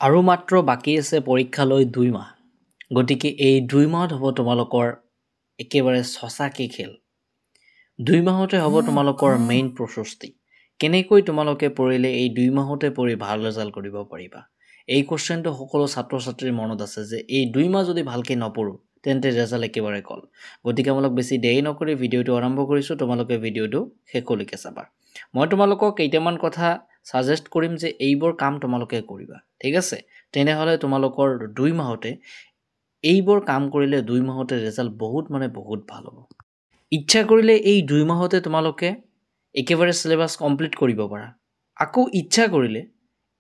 আৰু মাত্ৰ বাকী আছে পৰীক্ষালৈ 2 মাহ। গতিকে এই 2 মাহত হ'ব তোমালোকৰ একেবাৰে সঁচাকে খেল। 2 মাহতে হ'ব তোমালোকৰ মেইন প্ৰস্তুতি। কেনেকৈ তোমালোকে পঢ়িলে এই 2 মাহতে পঢ়ি ভাল ৰিজাল্ট কৰিব পাৰিবা। এই কোৱেশ্চনটো সকলো ছাত্ৰ-ছাত্ৰীৰ মনত আছে যে এই 2 মাহ যদি ভালকে নপঢ়ো তেন্তে ৰিজাল্ট একেবাৰে কল। গতিকে আমাক বেছি দেৰি নকৰি ভিডিঅ'টো আৰম্ভ কৰিছোঁ। তোমালোকে ভিডিঅ'টো শেষলৈকে চাবা। মই তোমালোকক কেইটামান কথা সাজেষ্ট কৰিম যে এইবোৰ কাম তোমালোকে কৰিবা। ঠিক আছে? তেনেহ'লে তোমালোকৰ 2 মাহতে এইবোৰ কাম কৰিলে 2 মাহতে ৰিজাল্ট বহুত ভাল হ'ব। ইচ্ছা কৰিলে এই 2 মাহতে তোমালোকে একেবাৰে সিলেবাস কমপ্লিট কৰিব পাৰা। আকৌ ইচ্ছা কৰিলে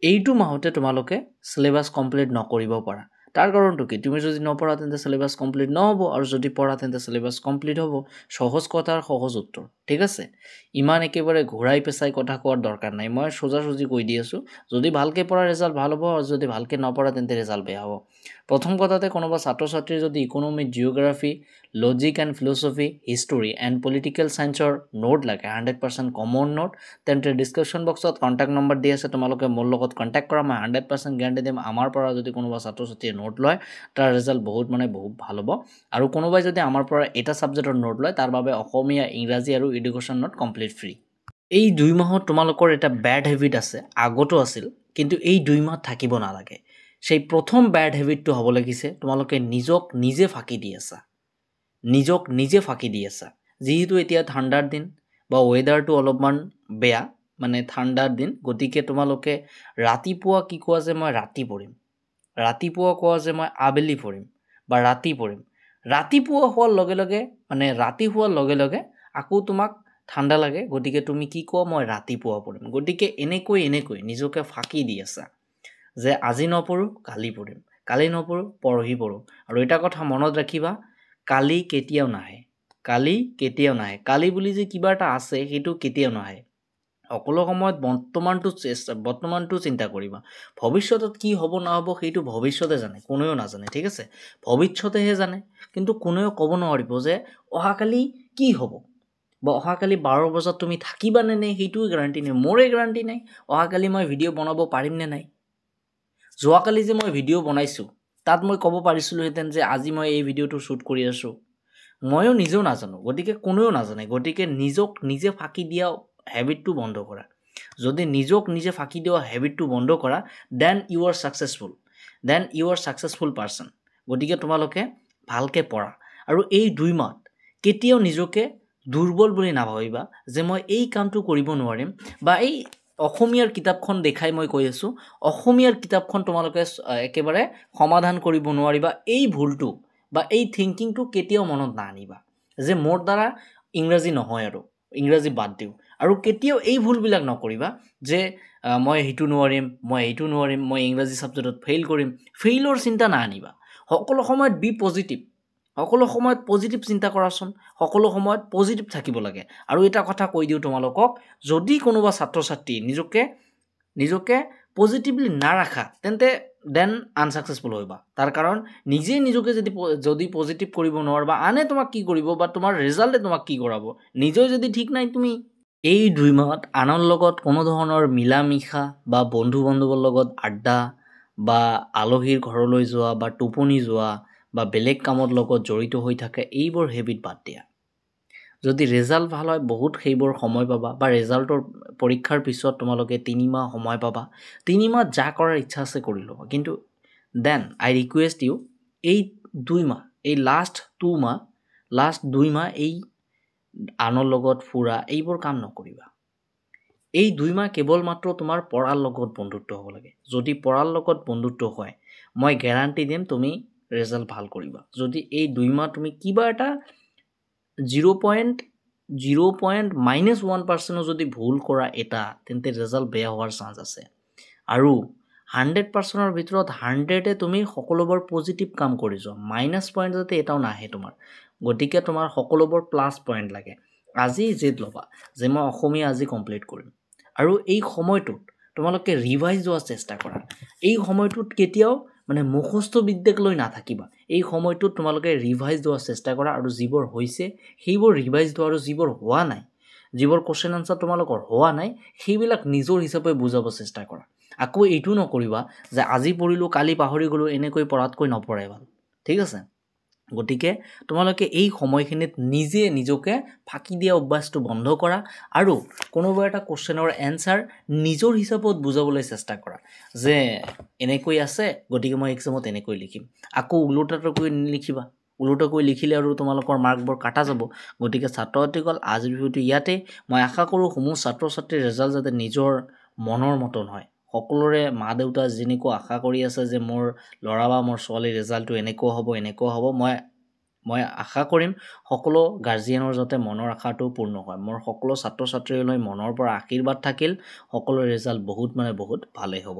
এইটো মাহতে তোমালোকে সিলেবাস কমপ্লিট নকৰিব পাৰা। তাৰ কাৰণটো কি? তুমি যদি নপঢ়া তেন্তে সিলেবাস কমপ্লিট নহ'ব আৰু যদি পঢ়া তেন্তে সিলেবাস কমপ্লিট হ'ব। সহজ কথাৰ সহজ উত্তৰ। ঠিক আছে? ইমান একেবাৰে ঘূৰাই পেচাই কথা কোৱাৰ দৰকাৰ নাই। মই সোজাসুজি কৈ দি আছোঁ। যদি ভালকে পঢ়া ৰিজাল্ট ভাল হ'ব আৰু যদি ভালকে নপঢ়া তেন্তে ৰিজাল্ট বেয়া হ'ব। প্ৰথম কথাতে কোনোবা ছাত্ৰ-ছাত্ৰীৰ যদি economy, geography, logic and philosophy, history and political সায়েন্সৰ নোট লাগে 100% কমন নোট, তেন্তে ডিছক্ৰিপশ্যন বক্সত কণ্টেক্ট নম্বৰ দি আছে। তোমালোকে মোৰ লগত কণ্টেক্ট কৰা। মই 100% গেৰাণ্টি দিম আমাৰ পৰা যদি কোনোবা ছাত্ৰ-ছাত্ৰীয়ে নোট লয় তাৰ ৰিজাল্ট বহুত ভাল হ'ব। আৰু কোনোবাই যদি আমাৰ পৰা এটা ছাবজেক্টৰ নোট লয় তাৰ বাবে অসমীয়া, ইংৰাজী আৰু এডুকেশ্যন নোট কমপ্লিট ফ্ৰী। এই 2 মাহত তোমালোকৰ এটা বেড হেবিট আছে, আগতো আছিল, কিন্তু এই 2 মাহত থাকিব নালাগে। সেই প্ৰথম বেড হেবিটটো হ'ব লাগিছে তোমালোকে নিজক নিজে ফাঁকি দি আছা। যিহেতু এতিয়া ঠাণ্ডাৰ দিন বা ৱেডাৰটো অলপমান বেয়া, মানে ঠাণ্ডাৰ দিন, গতিকে তোমালোকে ৰাতিপুৱা কি কোৱা যে মই ৰাতি পঢ়িম, ৰাতিপুৱা কোৱা যে মই আবেলি পঢ়িম বা ৰাতি পঢ়িম। ৰাতিপুৱা হোৱাৰ লগে লগে আকৌ তোমাক ঠাণ্ডা লাগে, গতিকে তুমি কি কোৱা মই ৰাতিপুৱা পঢ়িম। গতিকে এনেকৈ নিজকে ফাঁকি দি আছা যে আজি নপঢ়োঁ কালি পঢ়িম, কালি নপঢ়োঁ পৰহি পঢ়োঁ। আৰু এটা কথা মনত ৰাখিবা, কালি কেতিয়াও নাহে। কালি বুলি যে কিবা এটা আছে সেইটো কেতিয়াও নাহে। সকলো সময়ত বৰ্তমানটো চিন্তা কৰিবা। ভৱিষ্যতত কি হ'ব নহ'ব সেইটো ভৱিষ্যতে জানে, কোনেও নাজানে। ঠিক আছে? ভৱিষ্যতেহে জানে, কিন্তু কোনেও ক'ব নোৱাৰিব যে অহাকালি কি হ'ব বা অহাকালি 12 বজাত তুমি থাকিবা নে নাই সেইটোও গেৰাণ্টি নাই। মোৰে গেৰাণ্টি নাই অহাকালি মই ভিডিঅ' বনাব পাৰিম নে নাই। যোৱাকালি যে মই ভিডিঅ' বনাইছোঁ তাত মই ক'ব পাৰিছিলোঁহেঁতেন যে আজি মই এই ভিডিঅ'টো শ্বুট কৰি আছোঁ। ময়ো নিজেও নাজানো, গতিকে কোনেও নাজানে। গতিকে নিজক নিজে ফাঁকি দিয়া হেবিটটো বন্ধ কৰা। যদি নিজক নিজে ফাঁকি দিয়া হেবিটটো বন্ধ কৰা then you are successful person. গতিকে তোমালোকে ভালকৈ পঢ়া আৰু এই 2 মাহত কেতিয়াও নিজকে দুৰ্বল বুলি নাভাবিবা যে মই এই কামটো কৰিব নোৱাৰিম বা এই অসমীয়াৰ কিতাপখন দেখাই মই কৈ আছোঁ, অসমীয়াৰ কিতাপখন তোমালোকে একেবাৰে সমাধান কৰিব নোৱাৰিবা। এই ভুলটো বা এই থিংকিংটো কেতিয়াও মনত নানিবা যে মোৰ দ্বাৰা ইংৰাজী নহয় আৰু ইংৰাজী বাদ দিওঁ। আৰু কেতিয়াও এই ভুলবিলাক নকৰিবা যে মই সেইটো নোৱাৰিম, মই ইংৰাজী ছাবজেক্টত ফেইল কৰিম। ফেইলৰ চিন্তা নানিবা। সকলো সময়ত বি পজিটিভ, সকলো সময়ত পজিটিভ চিন্তা কৰাচোন, সকলো সময়ত পজিটিভ থাকিব লাগে। আৰু এটা কথা কৈ দিওঁ তোমালোকক, যদি কোনোবা ছাত্ৰ-ছাত্ৰী নিজকে পজিটিভলি নাৰাখা তেন্তে দেন আনছাকচেছফুল হ'বা। তাৰ কাৰণ নিজকে যদি পজিটিভ কৰিব নোৱাৰা বা আনে তোমাক কি কৰিব বা তোমাৰ ৰিজাল্টে তোমাক কি কৰাব, নিজেও যদি ঠিক নাই তুমি এই 2 মাহত আনৰ লগত কোনো ধৰণৰ মিলা মিশা বা বন্ধু-বান্ধৱৰ লগত আড্ডা বা আলহীৰ ঘৰলৈ যোৱা বা টোপনি যোৱা বা বেলেগ কামত লগত জড়িত হৈ থাকে এইবোৰ হেবিট বাদ দিয়া। যদি ৰিজাল্ট ভাল হয় বহুত সেইবোৰ সময় পাবা বা পৰীক্ষাৰ পিছত তোমালোকে 3 মাহ সময় পাবা। 3 মাহ যা কৰাৰ ইচ্ছা আছে কৰি ল'বা। কিন্তু দেন আই ৰিকুৱেষ্ট ইউ এই 2 মাহ, এই লাষ্ট 2 মাহ এই আনৰ লগত ফুৰা এইবোৰ কাম নকৰিবা। এই 2 মাহ কেৱল মাত্ৰ তোমাৰ পঢ়াৰ লগত বন্ধুত্ব হ'ব লাগে। যদি পঢ়াৰ লগত বন্ধুত্ব হয় মই গেৰাণ্টি দিম তুমি ৰিজাল্ট ভাল কৰিবা। যদি এই 2 মাহ তুমি কিবা এটা 0.1% যদি ভুল কৰা তেন্তে ৰিজাল্ট বেয়া হোৱাৰ চান্স আছে। আৰু 100%ৰ ভিতৰত 100 তুমি সকলোবোৰ পজিটিভ কাম কৰি যোৱা। মাইনাছ পইণ্ট যাতে এটাও নাহে তোমাৰ। গতিকে তোমাৰ সকলোবোৰ প্লাছ পইণ্ট লাগে। আজি জেদ ল'বা যে মই অসমীয়া আজি কমপ্লিট কৰিম। আৰু এই সময়টোত তোমালোকে ৰিভাইজ যোৱাৰ চেষ্টা কৰা। এই সময়টোত কেতিয়াও মুখস্থ বিদ্যাক লৈ নাথাকিবা। এই সময়টোত তোমালোকে ৰিভাইজ যোৱাৰ চেষ্টা কৰা আৰু যিবোৰ হৈছে সেইবোৰ ৰিভাইজ দিয়া আৰু যিবোৰ হোৱা নাই, যিবোৰ কুৱেশ্যন আনচাৰ তোমালোকৰ হোৱা নাই সেইবিলাক নিজৰ হিচাপে বুজাব চেষ্টা কৰা। আকৌ এইটো নকৰিবা যে আজি পঢ়িলোঁ কালি পাহৰি গ'লোঁ, এনেকৈ পঢ়াতকৈ নপঢ়াই ভাল। ঠিক আছে? গতিকে তোমালোকে এই সময়খিনিত নিজে নিজকে ফাঁকি দিয়া অভ্যাসটো বন্ধ কৰা আৰু কোনোবা এটা কুৱেশ্যনৰ এনচাৰ নিজৰ হিচাপত বুজাবলৈ চেষ্টা কৰা যে এনেকৈ আছে, গতিকে মই এক্সামত এনেকৈ লিখিম। আকৌ ওলোটাকৈ নিলিখিবা। ওলোটাকৈ লিখিলে আৰু তোমালোকৰ মাৰ্কবোৰ কাটা যাব। গতিকে ছাত্ৰ ছাত্ৰীসকল, আজিৰ ভিডিঅ'টো ইয়াতে। মই আশা কৰোঁ সমূহ ছাত্ৰ ছাত্ৰীৰ ৰিজাল্ট যাতে নিজৰ মনৰ মতন হয়। সকলোৰে মা দেউতা যেনেকুৱা আশা কৰি আছে যে মোৰ ল'ৰা বা মোৰ ছোৱালীৰ ৰিজাল্টটো এনেকুৱা হ'ব, মই আশা কৰিম সকলো গাৰ্জিয়ানৰ যাতে মনৰ আশাটো পূৰ্ণ হয়। মোৰ সকলো ছাত্ৰ ছাত্ৰীলৈ মনৰ পৰা আশীৰ্বাদ থাকিল, সকলো ৰিজাল্ট বহুত ভালেই হ'ব।